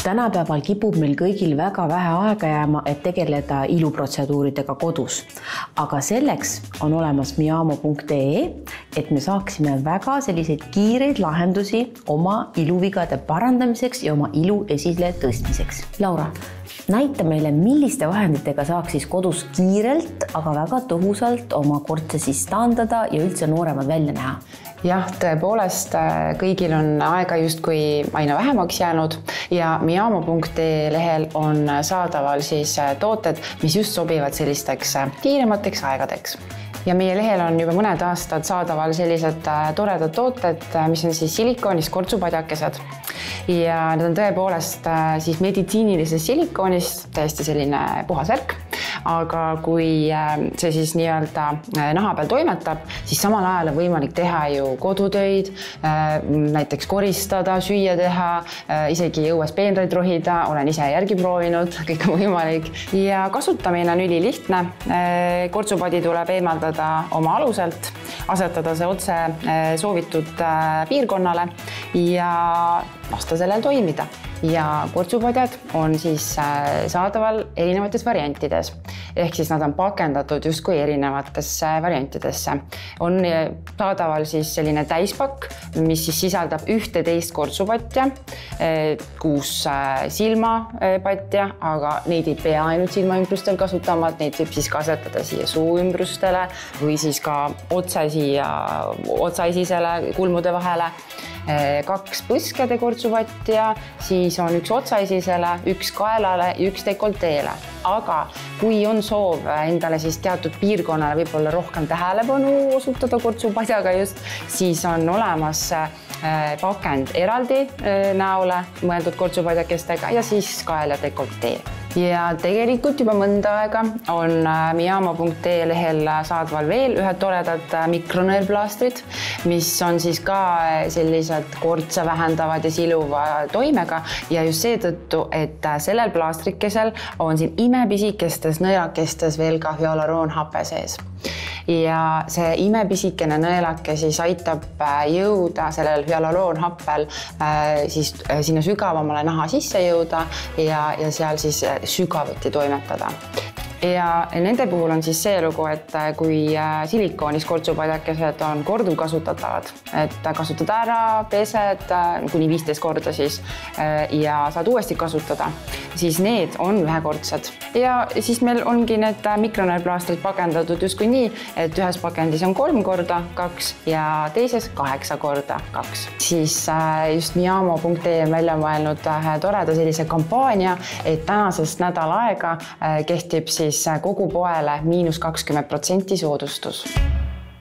Tänapäeval kipub meil kõigil väga vähe aega jääma, et tegeleda iluprotseduuridega kodus. Aga selleks on olemas miamo.ee, et me saaksime väga selliseid kiireid lahendusi oma iluvigade parandamiseks ja oma ilu esile tõstmiseks. Laura, näita meile, milliste vahenditega saaks siis kodus kiirelt, aga väga tõhusalt oma kortse siis taandada ja üldse nooremad välja näha. Jah, tõepoolest kõigil on aega justkui aina vähemaks jäänud ja miamo.ee lehel on saadaval siis tooted, mis just sobivad sellisteks kiiremateks aegadeks. Ja meie lehel on juba mõned aastad saadaval sellised toredad tooted, mis on siis silikoonist kortsupadjakesed. Ja need on tõepoolest siis meditsiinilisest silikoonist, täiesti selline puhas värk. Aga kui see siis nii-öelda naha peal toimetab, siis samal ajal on võimalik teha ju kodutöid, näiteks koristada, süüa teha, isegi õues peenraid rohida, olen ise järgi proovinud, kõik on võimalik. Ja kasutamine on ülilihtne. Kortsupadi tuleb eemaldada oma aluselt, asetada see otse soovitud piirkonnale ja lasta sellel toimida. Ja kortsupadjad on siis saadaval erinevates variantides. Ehk siis nad on pakendatud justkui erinevatesse variantidesse. On saadaval siis selline täispakk, mis siis sisaldab 11 kortsupatja, 6 silmapatja, aga neid ei pea ainult silmaümbrustel kasutama, neid võib siis kasetada siia suuümbrustele või siis ka otse siia otsaisisele kulmude vahele. 2 põskede kortsupatja, siis on 1 otsaisisele, 1 kaelale ja 1 dekolteele. Aga kui on soov endale siis teatud piirkonnale võib-olla rohkem tähelepanu osutada kortsupadjaga just, siis on olemas pakend eraldi näole mõeldud kortsupadjakestega ja siis kael ja dekoltee. Ja tegelikult juba mõnda aega on miamo.ee lehel saadval veel ühed toredad mikronõelplaastrid, mis on siis ka sellised kortse vähendavad ja siluva toimega ja just seetõttu, et sellel plaastrikesel on siin imepisikestes nõelakestes veel ka hyaluroonhape sees. Ja see imepisikene nõelake siis aitab jõuda sellel hyaluroonhappel siis sinna sügavamale naha sisse jõuda ja seal siis sügavuti toimetada. Ja nende puhul on siis see lugu, et kui silikoonis kortsupadjakesed on korduvkasutatavad, et kasutad ära, pesed kuni 15 korda siis ja saad uuesti kasutada, siis need on ühekordsed. Ja siis meil ongi need mikronõelplaastrid pakendatud justkui nii, et ühes pakendis on 3 korda 2 ja teises 8 korda 2. Siis just miamo.ee on välja mõelnud toreda sellise kampaania, et tänasest nädal aega kehtib siis kogu poele -20% soodustus.